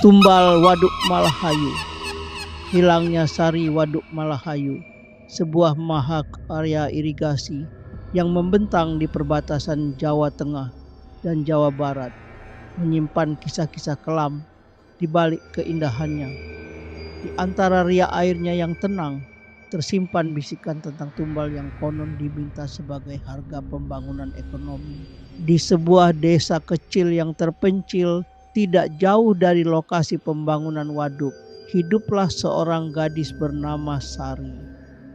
Tumbal Waduk Malahayu. Hilangnya Sari Waduk Malahayu, sebuah mahakarya irigasi yang membentang di perbatasan Jawa Tengah dan Jawa Barat, menyimpan kisah-kisah kelam di balik keindahannya. Di antara riak airnya yang tenang, tersimpan bisikan tentang tumbal yang konon diminta sebagai harga pembangunan ekonomi. Di sebuah desa kecil yang terpencil, tidak jauh dari lokasi pembangunan waduk, hiduplah seorang gadis bernama Sari.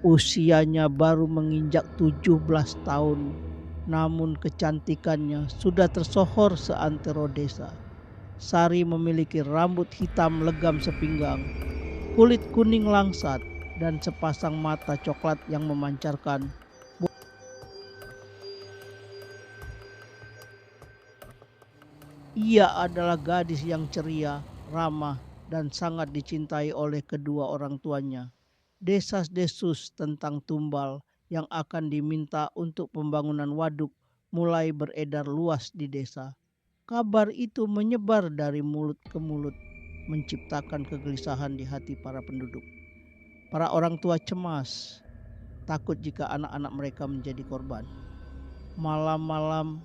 Usianya baru menginjak 17 tahun, namun kecantikannya sudah tersohor seantero desa. Sari memiliki rambut hitam legam sepinggang, kulit kuning langsat, dan sepasang mata coklat yang memancarkan. Ia adalah gadis yang ceria, ramah, dan sangat dicintai oleh kedua orang tuanya. Desas-desus tentang tumbal yang akan diminta untuk pembangunan waduk mulai beredar luas di desa. Kabar itu menyebar dari mulut ke mulut, menciptakan kegelisahan di hati para penduduk. Para orang tua cemas, takut jika anak-anak mereka menjadi korban. Malam-malam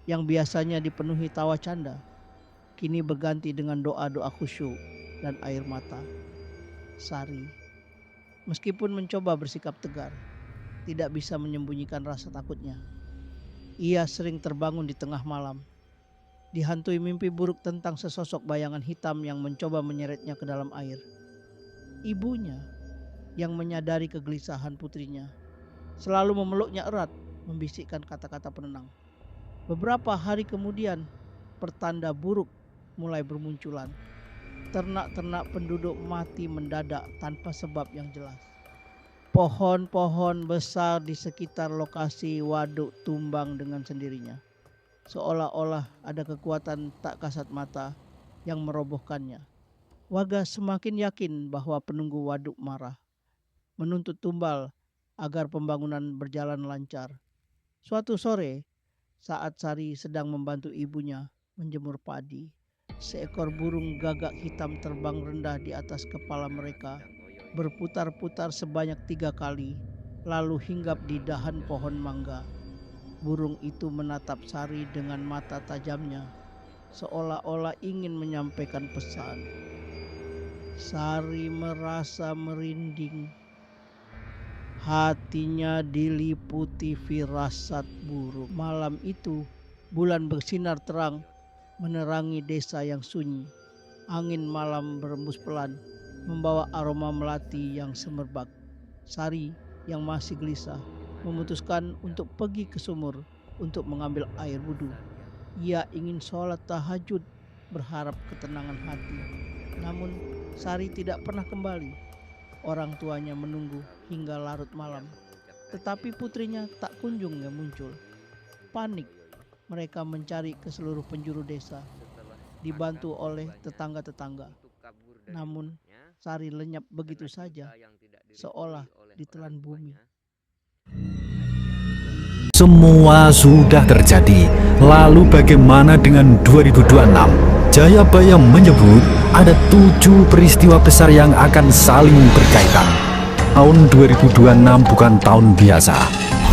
yang biasanya dipenuhi tawa canda, kini berganti dengan doa-doa khusyuk dan air mata. Sari, meskipun mencoba bersikap tegar, tidak bisa menyembunyikan rasa takutnya. Ia sering terbangun di tengah malam, dihantui mimpi buruk tentang sesosok bayangan hitam yang mencoba menyeretnya ke dalam air. Ibunya, yang menyadari kegelisahan putrinya, selalu memeluknya erat, membisikkan kata-kata penenang. Beberapa hari kemudian, pertanda buruk mulai bermunculan. Ternak-ternak penduduk mati mendadak tanpa sebab yang jelas. Pohon-pohon besar di sekitar lokasi waduk tumbang dengan sendirinya, seolah-olah ada kekuatan tak kasat mata yang merobohkannya. Warga semakin yakin bahwa penunggu waduk marah, menuntut tumbal agar pembangunan berjalan lancar. Suatu sore, saat Sari sedang membantu ibunya menjemur padi, seekor burung gagak hitam terbang rendah di atas kepala mereka, berputar-putar sebanyak 3 kali, lalu hinggap di dahan pohon mangga. Burung itu menatap Sari dengan mata tajamnya, seolah-olah ingin menyampaikan pesan. Sari merasa merinding. Hatinya diliputi firasat buruk. Malam itu, bulan bersinar terang menerangi desa yang sunyi. Angin malam berembus pelan, membawa aroma melati yang semerbak. Sari yang masih gelisah memutuskan untuk pergi ke sumur untuk mengambil air wudhu. Ia ingin sholat tahajud, berharap ketenangan hati. Namun Sari tidak pernah kembali. Orang tuanya menunggu hingga larut malam, tetapi putrinya tak kunjung muncul. Panik, mereka mencari ke seluruh penjuru desa, dibantu oleh tetangga-tetangga. Namun Sari lenyap begitu saja, seolah ditelan bumi. Semua sudah terjadi. Lalu bagaimana dengan 2026? Jayabaya menyebut ada 7 peristiwa besar yang akan saling berkaitan. Tahun 2026 bukan tahun biasa.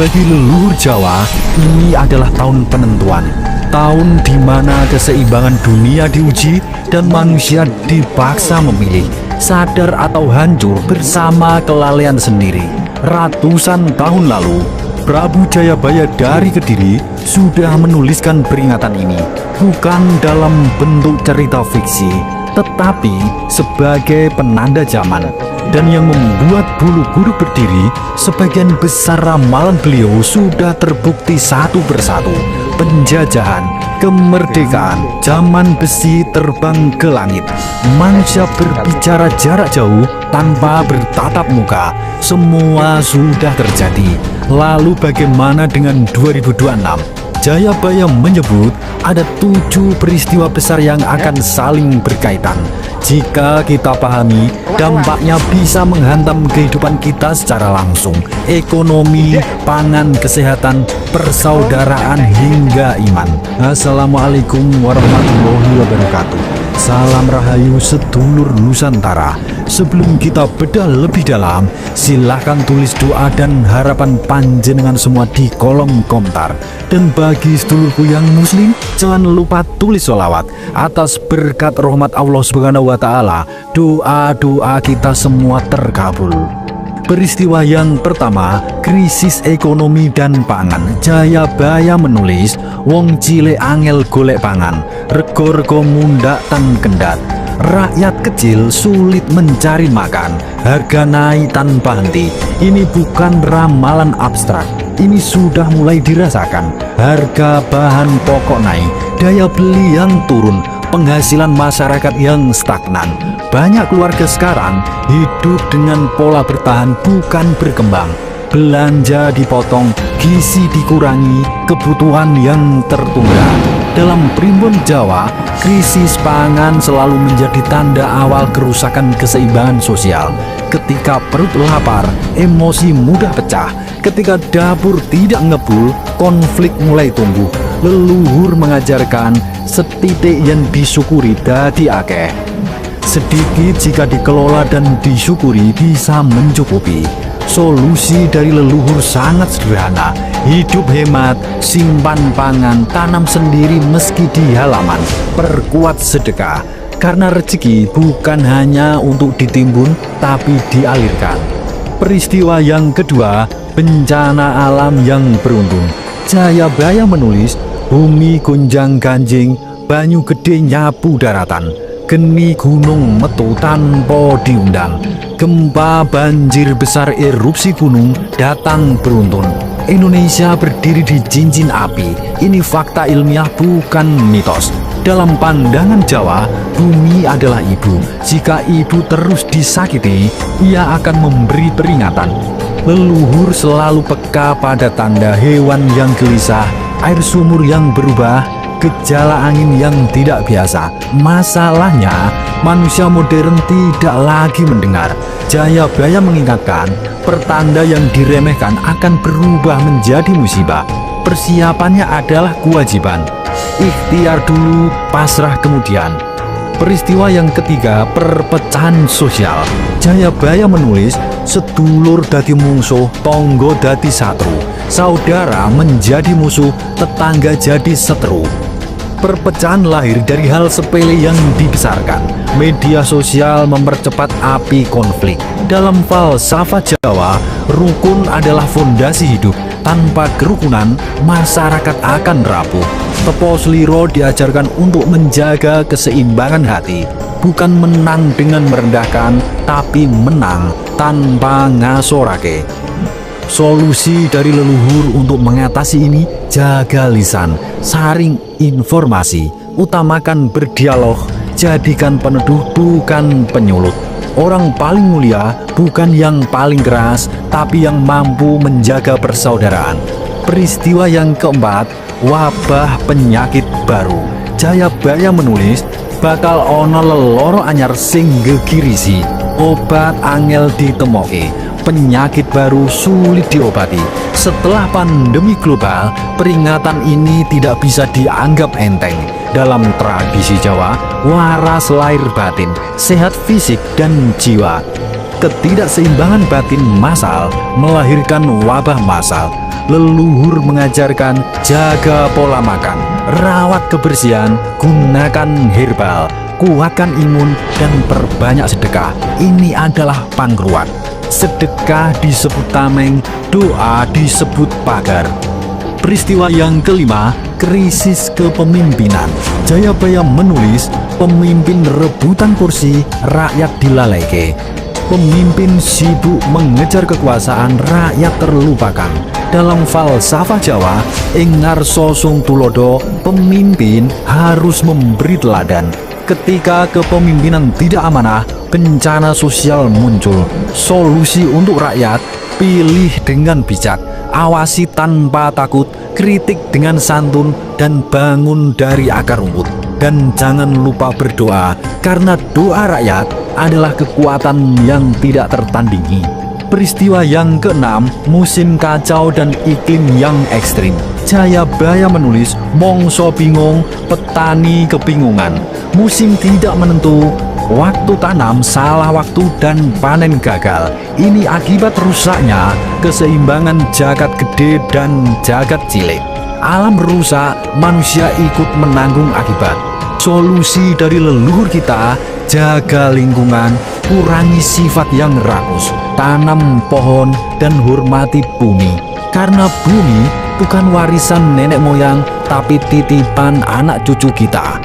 Bagi leluhur Jawa, ini adalah tahun penentuan. Tahun di mana keseimbangan dunia diuji dan manusia dipaksa memilih, sadar atau hancur bersama kelalaian sendiri. Ratusan tahun lalu, Prabu Jayabaya dari Kediri sudah menuliskan peringatan ini, bukan dalam bentuk cerita fiksi, tetapi sebagai penanda zaman. Dan yang membuat bulu kuduk berdiri, sebagian besar ramalan beliau sudah terbukti satu persatu. Penjajahan, kemerdekaan, zaman besi terbang ke langit, manusia berbicara jarak jauh tanpa bertatap muka, semua sudah terjadi. Lalu bagaimana dengan 2026? Jayabaya menyebut ada 7 peristiwa besar yang akan saling berkaitan. Jika kita pahami, dampaknya bisa menghantam kehidupan kita secara langsung. Ekonomi, pangan, kesehatan, persaudaraan, hingga iman. Assalamualaikum warahmatullahi wabarakatuh. Salam Rahayu sedulur Nusantara. Sebelum kita bedah lebih dalam, silahkan tulis doa dan harapan panjenengan semua di kolom komentar. Dan bagi sedulurku yang muslim, jangan lupa tulis sholawat atas berkat rahmat Allah Subhanahu wa Ta'ala. Doa-doa kita semua terkabul. Peristiwa yang pertama, krisis ekonomi dan pangan. Jayabaya menulis, wong cilik angel golek pangan, rego-rego mundak tan kendat. Rakyat kecil sulit mencari makan, harga naik tanpa henti. Ini bukan ramalan abstrak, ini sudah mulai dirasakan. Harga bahan pokok naik, daya beli yang turun, penghasilan masyarakat yang stagnan. Banyak keluarga sekarang hidup dengan pola bertahan bukan berkembang. Belanja dipotong, gizi dikurangi, kebutuhan yang tertunda. Dalam primbon Jawa, krisis pangan selalu menjadi tanda awal kerusakan keseimbangan sosial. Ketika perut lapar, emosi mudah pecah. Ketika dapur tidak ngebul, konflik mulai tumbuh. Leluhur mengajarkan setitik yang disyukuri dadi akeh. Sedikit jika dikelola dan disyukuri bisa mencukupi. Solusi dari leluhur sangat sederhana. Hidup hemat, simpan pangan, tanam sendiri meski di halaman. Perkuat sedekah, karena rezeki bukan hanya untuk ditimbun tapi dialirkan. Peristiwa yang kedua, bencana alam yang beruntun. Jayabaya menulis, bumi gonjang ganjing, banyu gede nyapu daratan, geni gunung metu tanpa diundang, gempa banjir besar erupsi gunung datang beruntun. Indonesia berdiri di cincin api. Ini fakta ilmiah bukan mitos. Dalam pandangan Jawa, bumi adalah ibu. Jika ibu terus disakiti, ia akan memberi peringatan. Leluhur selalu peka pada tanda hewan yang gelisah, air sumur yang berubah, gejala angin yang tidak biasa. Masalahnya, manusia modern tidak lagi mendengar. Jayabaya mengingatkan, pertanda yang diremehkan akan berubah menjadi musibah. Persiapannya adalah kewajiban. Ikhtiar dulu, pasrah kemudian. Peristiwa yang ketiga, perpecahan sosial. Jayabaya menulis, sedulur dadi mungsuh, tonggo dadi satru, saudara menjadi musuh, tetangga jadi seteru. Perpecahan lahir dari hal sepele yang dibesarkan. Media sosial mempercepat api konflik. Dalam falsafah Jawa, rukun adalah fondasi hidup. Tanpa kerukunan, masyarakat akan rapuh. Tepo Sliro diajarkan untuk menjaga keseimbangan hati. Bukan menang dengan merendahkan, tapi menang tanpa ngasorake. Solusi dari leluhur untuk mengatasi ini, jaga lisan, saring informasi, utamakan berdialog, jadikan peneduh bukan penyulut. Orang paling mulia bukan yang paling keras, tapi yang mampu menjaga persaudaraan. Peristiwa yang keempat, wabah penyakit baru. Jayabaya menulis, bakal ono leloro anyar sing gegirisi, obat angel ditemoke, penyakit baru sulit diobati. Setelah pandemi global, peringatan ini tidak bisa dianggap enteng. Dalam tradisi Jawa, waras lahir batin, sehat fisik dan jiwa. Ketidakseimbangan batin massal melahirkan wabah massal. Leluhur mengajarkan jaga pola makan, rawat kebersihan, gunakan herbal, kuatkan imun, dan perbanyak sedekah. Ini adalah pangruat. Sedekah disebut tameng, doa disebut pagar. Peristiwa yang kelima, krisis kepemimpinan. Jayabaya menulis, pemimpin rebutan kursi, rakyat dilaleke. Pemimpin sibuk mengejar kekuasaan, rakyat terlupakan. Dalam falsafah Jawa, ing ngarsa sung tulodo, pemimpin harus memberi teladan. Ketika kepemimpinan tidak amanah, bencana sosial muncul. Solusi untuk rakyat, pilih dengan bijak, awasi tanpa takut, kritik dengan santun, dan bangun dari akar rumput. Dan jangan lupa berdoa, karena doa rakyat adalah kekuatan yang tidak tertandingi. Peristiwa yang keenam, musim kacau dan iklim yang ekstrim. Jayabaya menulis, mongso bingung, petani kebingungan. Musim tidak menentu, waktu tanam salah waktu dan panen gagal. Ini akibat rusaknya keseimbangan jagat gede dan jagat cilik. Alam rusak, manusia ikut menanggung akibat. Solusi dari leluhur kita, jaga lingkungan, kurangi sifat yang rakus, tanam pohon, dan hormati bumi. Karena bumi bukan warisan nenek moyang, tapi titipan anak cucu kita.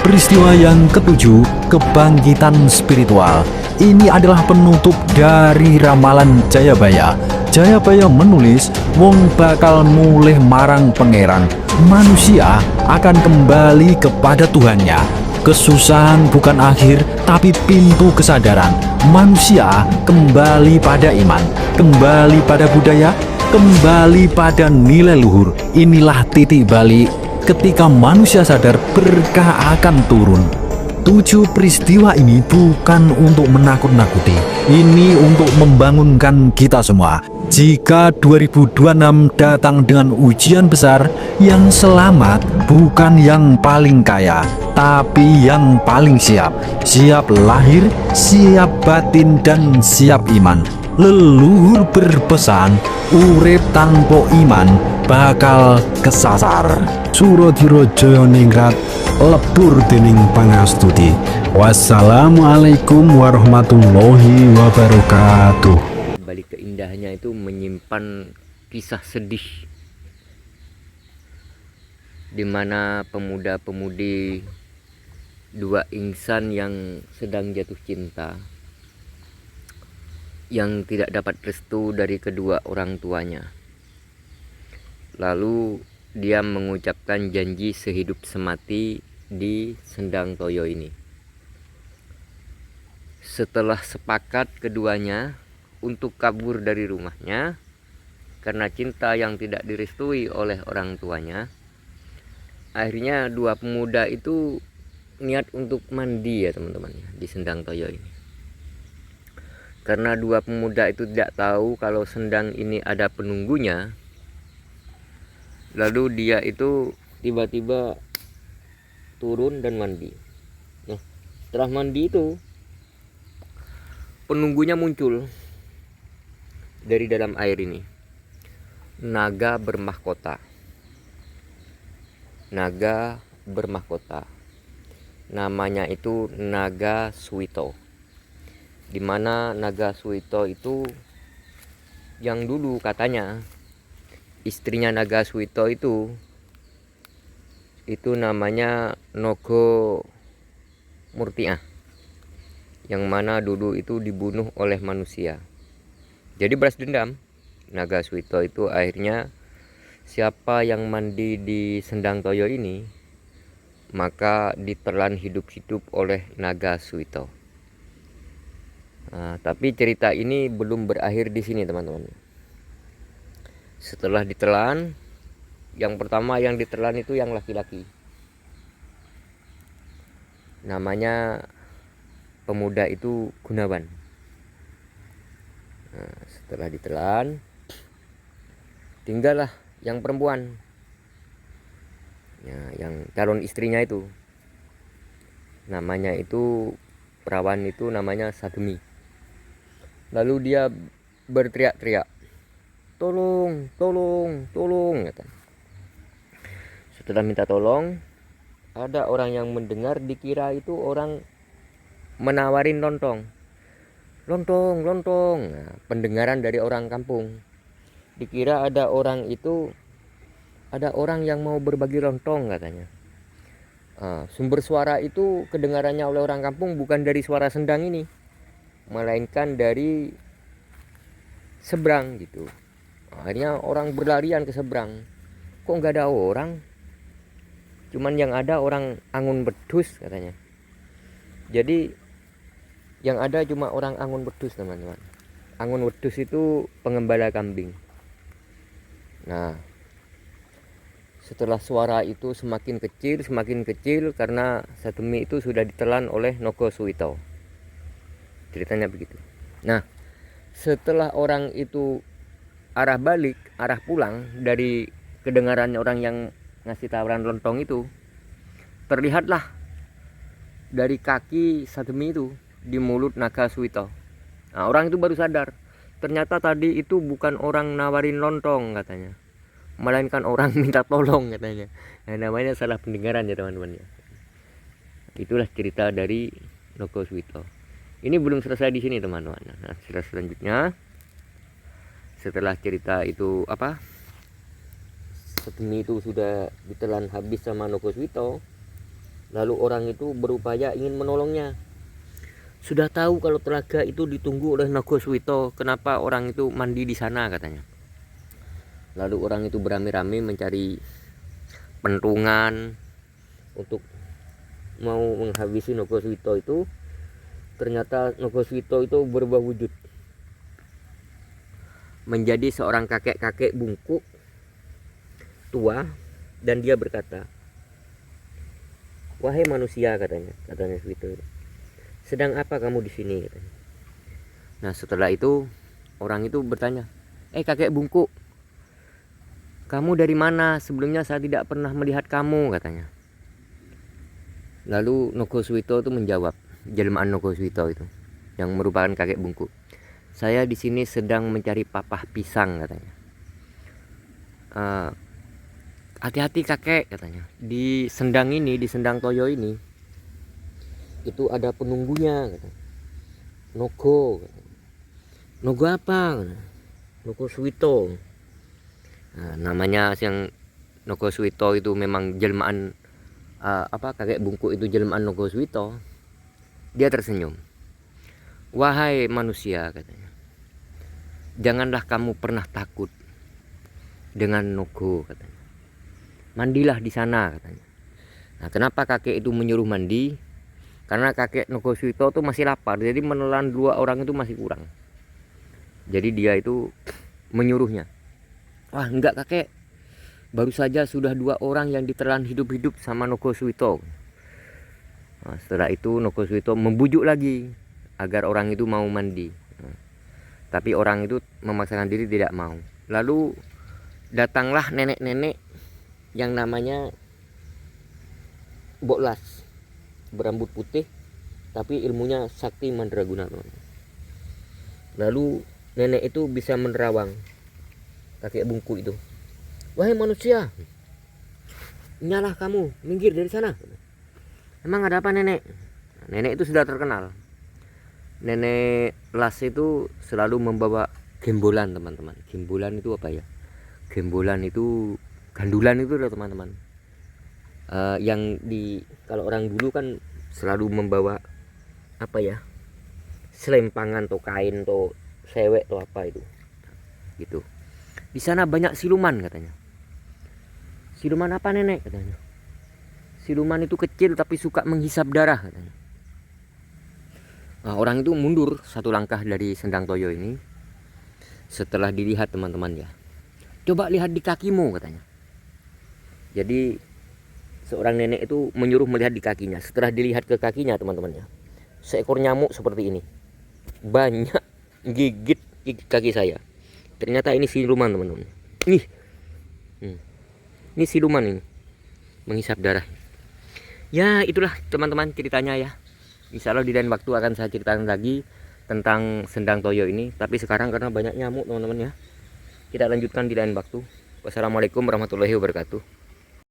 Peristiwa yang ketujuh, kebangkitan spiritual. Ini adalah penutup dari ramalan Jayabaya. Jayabaya menulis, wong bakal mulih marang pangeran. Manusia akan kembali kepada Tuhannya. Kesusahan bukan akhir, tapi pintu kesadaran. Manusia kembali pada iman, kembali pada budaya, kembali pada nilai luhur. Inilah titik balik ketika manusia sadar berkah akan turun. 7 peristiwa ini bukan untuk menakut-nakuti, ini untuk membangunkan kita semua. Jika 2026 datang dengan ujian besar, yang selamat bukan yang paling kaya, tapi yang paling siap. Siap lahir, siap batin, dan siap iman. Leluhur berpesan, urip tanpa iman bakal kesasar. Suradira Jayaningrat lebur dening pangastuti. Wassalamualaikum warahmatullahi wabarakatuh. Balik keindahannya itu menyimpan kisah sedih, di mana pemuda-pemudi dua insan yang sedang jatuh cinta, yang tidak dapat restu dari kedua orang tuanya. Lalu dia mengucapkan janji sehidup semati di Sendang Toyo ini. Setelah sepakat keduanya untuk kabur dari rumahnya karena cinta yang tidak direstui oleh orang tuanya, akhirnya dua pemuda itu niat untuk mandi ya teman-teman di Sendang Toyo ini. Karena dua pemuda itu tidak tahu kalau sendang ini ada penunggunya, lalu dia itu tiba-tiba turun dan mandi. Nah, setelah mandi itu penunggunya muncul dari dalam air ini. Naga bermahkota. Naga bermahkota. Namanya itu Naga Suwito. Di mana Naga Suwito itu yang dulu katanya istrinya Naga Suwito itu namanya Nogo Murtiah, yang mana dulu itu dibunuh oleh manusia. Jadi balas dendam, Naga Suwito itu akhirnya siapa yang mandi di Sendang Toyo ini maka ditelan hidup-hidup oleh Naga Suwito. Nah, tapi cerita ini belum berakhir di sini teman-teman. Setelah ditelan, yang pertama yang ditelan itu yang laki-laki. Namanya pemuda itu Gunawan. Nah, setelah ditelan, tinggallah yang perempuan, ya, yang calon istrinya itu. Namanya itu perawan itu namanya Sagemi. Lalu dia berteriak-teriak, tolong, tolong, tolong, kata. Setelah minta tolong, ada orang yang mendengar, dikira itu orang menawarin lontong. Lontong, lontong. Nah, pendengaran dari orang kampung. Dikira ada orang itu, ada orang yang mau berbagi lontong katanya. Sumber suara itu kedengarannya oleh orang kampung bukan dari suara sendang ini, melainkan dari seberang gitu. Akhirnya orang berlarian ke seberang. Kok nggak ada orang? Cuman yang ada orang angun bedus katanya. Jadi yang ada cuma orang angun bedus teman-teman. Angun wedus itu pengembala kambing. Nah, setelah suara itu semakin kecil karena Sagemi itu sudah ditelan oleh Nogo Suwito. Ceritanya begitu. Nah, setelah orang itu arah pulang dari kedengarannya orang yang ngasih tawaran lontong itu, terlihatlah dari kaki Sademi itu di mulut Naga Suwito. Nah, orang itu baru sadar, ternyata tadi itu bukan orang nawarin lontong katanya, melainkan orang minta tolong katanya. Nah, namanya salah pendengaran ya teman-teman ya. Itulah cerita dari Naga Suwito. Ini belum selesai di sini teman-teman. Nah, cerita selanjutnya setelah cerita itu Sademi itu sudah ditelan habis sama Naga Suwito, lalu orang itu berupaya ingin menolongnya. Sudah tahu kalau telaga itu ditunggu oleh Naga Suwito, kenapa orang itu mandi di sana katanya. Lalu orang itu beramai-ramai mencari pentungan untuk mau menghabisi Naga Suwito itu. Ternyata Naga Suwito itu berubah wujud menjadi seorang kakek-kakek bungkuk tua, dan dia berkata, "Wahai manusia," katanya Suwito, "sedang apa kamu di sini?" katanya. Nah, setelah itu orang itu bertanya, "Kakek bungkuk, kamu dari mana? Sebelumnya saya tidak pernah melihat kamu," katanya. Lalu Naga Suwito itu menjawab, jelmaan Naga Suwito itu yang merupakan kakek bungkuk, "Saya di sini sedang mencari papah pisang," katanya. "Hati-hati kakek," katanya. "Di sendang ini, di sendang toyo ini, itu ada penunggunya," katanya. "Nogo." "Nogo apa?" "Naga Suwito." Nah, namanya yang Naga Suwito itu memang jelmaan kakek bungkuk itu jelmaan Naga Suwito. Dia tersenyum. "Wahai manusia," katanya, "janganlah kamu pernah takut dengan Nogo," katanya. "Mandilah di sana," katanya. Nah, kenapa kakek itu menyuruh mandi? Karena kakek Naga Suwito itu masih lapar, jadi menelan 2 orang itu masih kurang. Jadi dia itu menyuruhnya. "Wah, enggak kakek, baru saja sudah 2 orang yang ditelan hidup-hidup sama Naga Suwito." Nah, setelah itu Naga Suwito membujuk lagi agar orang itu mau mandi. Nah, tapi orang itu memaksakan diri tidak mau. Lalu datanglah nenek-nenek yang namanya Boklas, berambut putih tapi ilmunya sakti mandraguna. Lalu nenek itu bisa menerawang kakek bungkuk itu. "Wahai manusia, nyalah kamu, minggir dari sana." "Emang ada apa nenek?" Nenek itu sudah terkenal. Nenek Las itu selalu membawa gembolan teman-teman. Gembolan itu apa ya? Gembolan itu gandulan itu loh teman-teman. Yang kalau orang dulu kan selalu membawa selempangan atau kain atau sewek atau apa itu. Gitu. "Di sana banyak siluman," katanya. "Siluman apa nenek?" katanya. "Siluman itu kecil tapi suka menghisap darah," katanya. Nah, orang itu mundur 1 langkah dari sendang toyo ini. Setelah dilihat teman-teman ya, "Coba lihat di kakimu," katanya. Jadi seorang nenek itu menyuruh melihat di kakinya. Setelah dilihat ke kakinya teman-teman ya, seekor nyamuk seperti ini banyak gigit kaki saya. Ternyata ini siluman teman-teman. Ini siluman ini menghisap darah. Ya, itulah teman-teman ceritanya ya. Insya Allah di lain waktu akan saya ceritakan lagi tentang sendang toyo ini. Tapi sekarang karena banyak nyamuk teman-teman ya, kita lanjutkan di lain waktu. Wassalamualaikum warahmatullahi wabarakatuh.